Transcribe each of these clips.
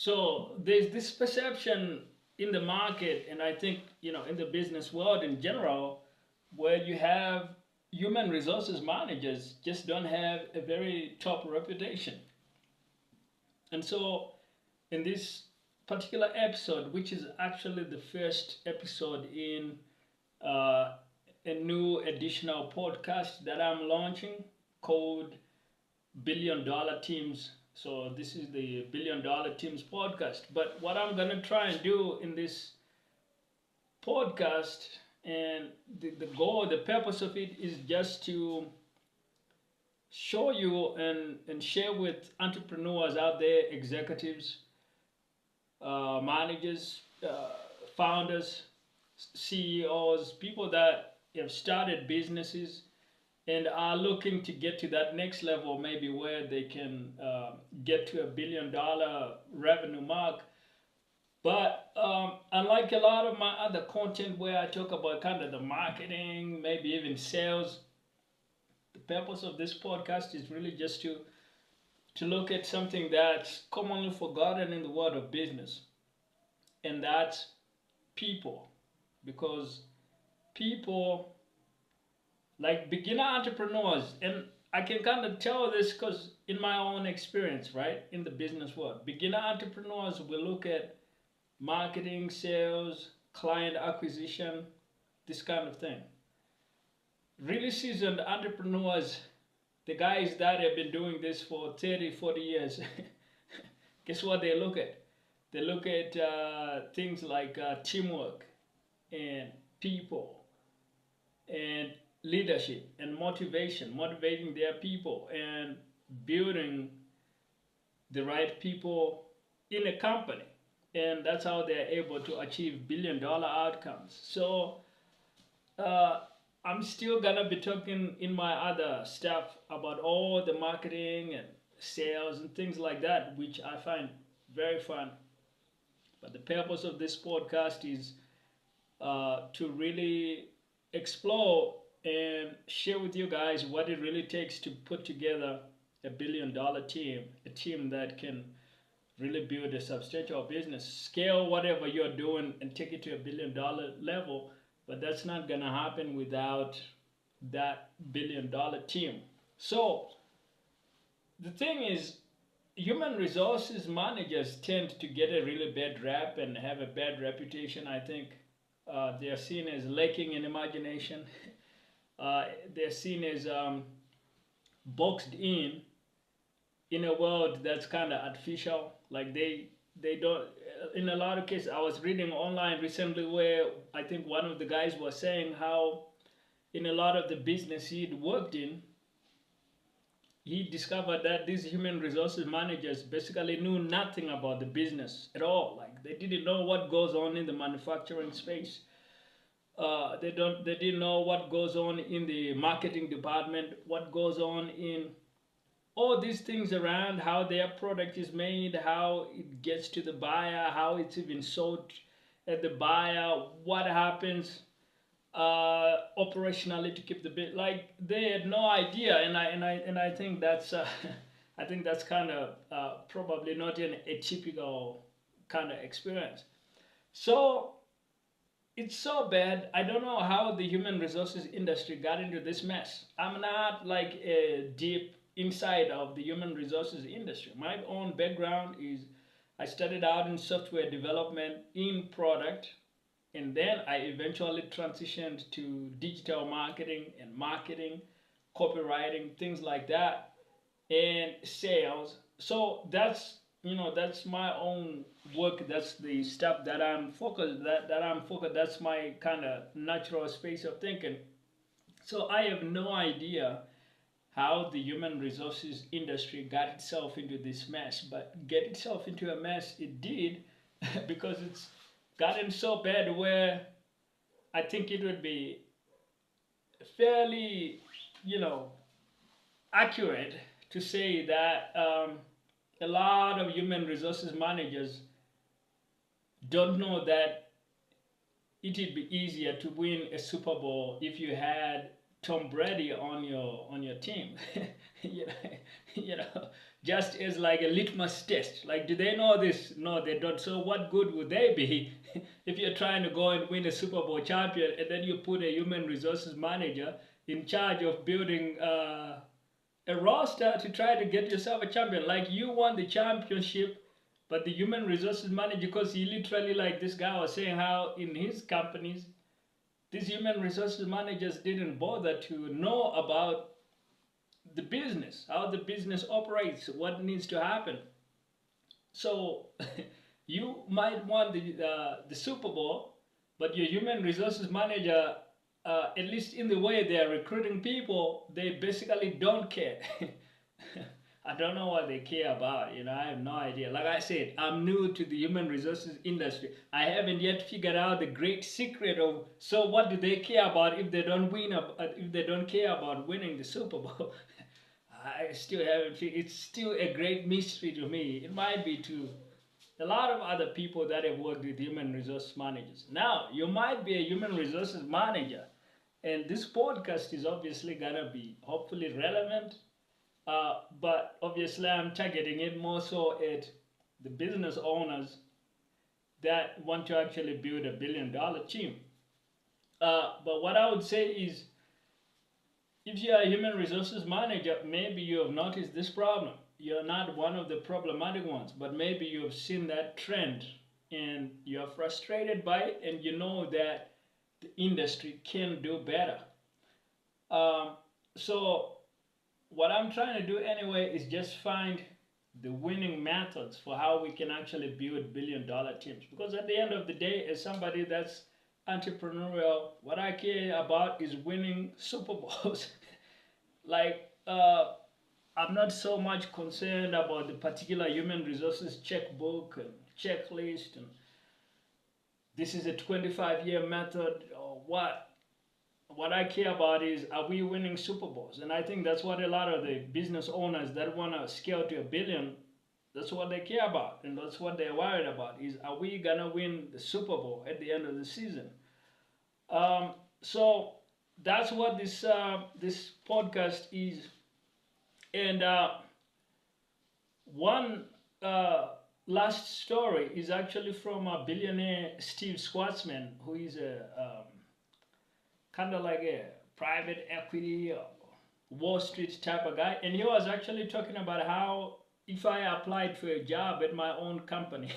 So there's this perception in the market, and I think, in the business world in general, where you have human resources managers just don't have a very top reputation. And so in this particular episode, which is actually the first episode in uh, a new additional podcast that I'm launching called $1 Billion Teams. So this is the $1 Billion Teams podcast. But what I'm gonna try and do in this podcast, and the goal, the purpose of it is just to show you and share with entrepreneurs out there, executives, managers, founders, CEOs, people that have started businesses and are looking to get to that next level, maybe where they can get to $1 billion revenue mark. But unlike a lot of my other content where I talk about kind of the marketing, maybe even sales, the purpose of this podcast is really just to look at something that's commonly forgotten in the world of business, and that's people. Because people, like beginner entrepreneurs, and I can kind of tell this because in my own experience, right, in the business world, beginner entrepreneurs will look at marketing, sales, client acquisition, this kind of thing. Really seasoned entrepreneurs, the guys that have been doing this for 30, 40 years, guess what they look at? They look at things like teamwork and people and leadership and motivation, motivating their people and building the right people in a company. And that's how they're able to achieve $1 billion outcomes. So I'm still gonna be talking in my other stuff about all the marketing and sales and things like that, which I find very fun. But the purpose of this podcast is to really explore and share with you guys what it really takes to put together a $1 billion team, a team that can really build a substantial business, scale whatever you're doing and take it to $1 billion level. But that's not gonna happen without that $1 billion team. So the thing is, human resources managers tend to get a really bad rap and have a bad reputation. I think they are seen as lacking in imagination. They're seen as boxed in a world that's kind of artificial. Like they don't. In a lot of cases, I was reading online recently where I think one of the guys was saying how in a lot of the business he'd worked in, he discovered that these human resources managers basically knew nothing about the business at all. Like they didn't know what goes on in the manufacturing space. They didn't know what goes on in the marketing department, what goes on in all these things around how their product is made, how it gets to the buyer, how it's even sold at the buyer, what happens operationally to keep the bit. Like they had no idea, and I think that's I think that's kind of probably not an atypical kind of experience. So it's so bad. I don't know how the human resources industry got into this mess. I'm not like a deep inside of the human resources industry. My own background is I started out in software development in product, and then I eventually transitioned to digital marketing, copywriting, things like that, and sales. So that's my own work. That's the stuff that I'm focused. That I'm focused. That's my kind of natural space of thinking. So I have no idea how the human resources industry got itself into this mess, but get itself into a mess it did because it's gotten so bad where I think it would be fairly, accurate to say that a lot of human resources managers don't know that it would be easier to win a Super Bowl if you had Tom Brady on your team. you know, you know. just as like a litmus test. Like, do they know this? No, they don't. So what good would they be if you're trying to go and win a Super Bowl champion and then you put a human resources manager in charge of building a roster to try to get yourself a champion? Like, you won the championship, but the human resources manager, because he literally, like this guy was saying, how in his companies, these human resources managers didn't bother to know about the business, how the business operates, what needs to happen. So you might want the Super Bowl, but your human resources manager, at least in the way they are recruiting people, they basically don't care. I don't know what they care about. I have no idea. Like I said, I'm new to the human resources industry. I haven't yet figured out the great secret of, so what do they care about if they don't win, if they don't care about winning the Super Bowl? I still haven't figured. It's still a great mystery to me. It might be to a lot of other people that have worked with human resource managers. Now, you might be a human resources manager, and this podcast is obviously gonna be hopefully relevant. But obviously, I'm targeting it more so at the business owners that want to actually build a $1 billion team. But what I would say is, if you're a human resources manager, maybe you have noticed this problem. You're not one of the problematic ones, but maybe you have seen that trend and you're frustrated by it, and you know that the industry can do better. So what I'm trying to do anyway is just find the winning methods for how we can actually build $1 billion teams. Because at the end of the day, as somebody that's entrepreneurial, what I care about is winning Super Bowls. Like, I'm not so much concerned about the particular human resources checkbook and checklist and this is a 25-year method or what. What I care about is, are we winning Super Bowls? And I think that's what a lot of the business owners that want to scale to $1 billion, that's what they care about. And that's what they're worried about is, are we going to win the Super Bowl at the end of the season? So that's what this podcast is. And one last story is actually from a billionaire, Steve Schwarzman, who is a kind of like a private equity or Wall Street type of guy. And he was actually talking about how if I applied for a job at my own company,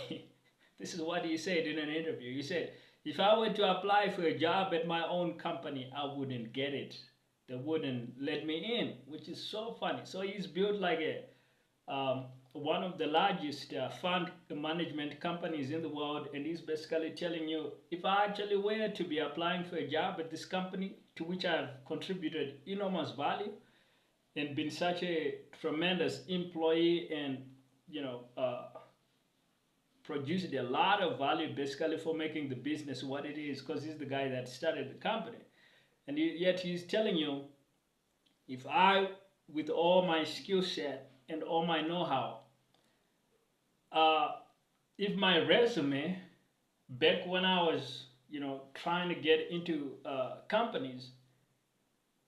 this is what he said in an interview. He said, if I were to apply for a job at my own company, I wouldn't get it. They wouldn't let me in, which is so funny. So he's built like a one of the largest fund management companies in the world, and he's basically telling you, if I actually were to be applying for a job at this company to which I've contributed enormous value and been such a tremendous employee and produced a lot of value basically for making the business what it is, because he's the guy that started the company. And yet he's telling you, if I, with all my skill set and all my know-how, if my resume, back when I was, trying to get into companies,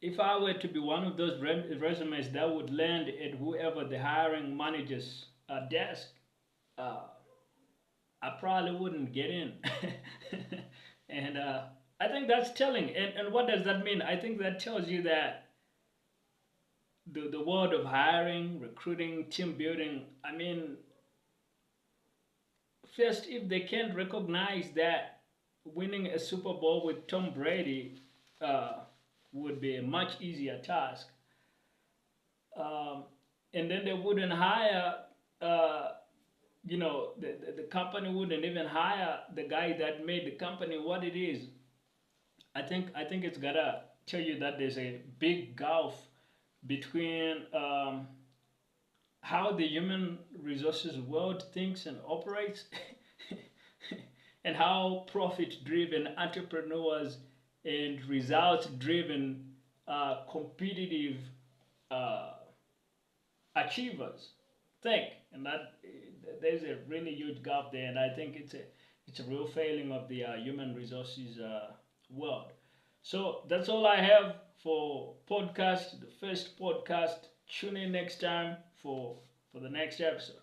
if I were to be one of those resumes that would land at whoever the hiring manager's desk, I probably wouldn't get in. And I think that's telling. And what does that mean? I think that tells you that the world of hiring, recruiting, team building, I mean, first, if they can't recognize that winning a Super Bowl with Tom Brady would be a much easier task, and then they wouldn't hire, the company wouldn't even hire the guy that made the company what it is. I think it's gotta tell you that there's a big gulf between how the human resources world thinks and operates and how profit-driven entrepreneurs and results-driven competitive achievers think. And that there's a really huge gap there, and I think it's a real failing of the human resources world. So that's all I have for podcast, the first podcast. Tune in next time for for the next episode.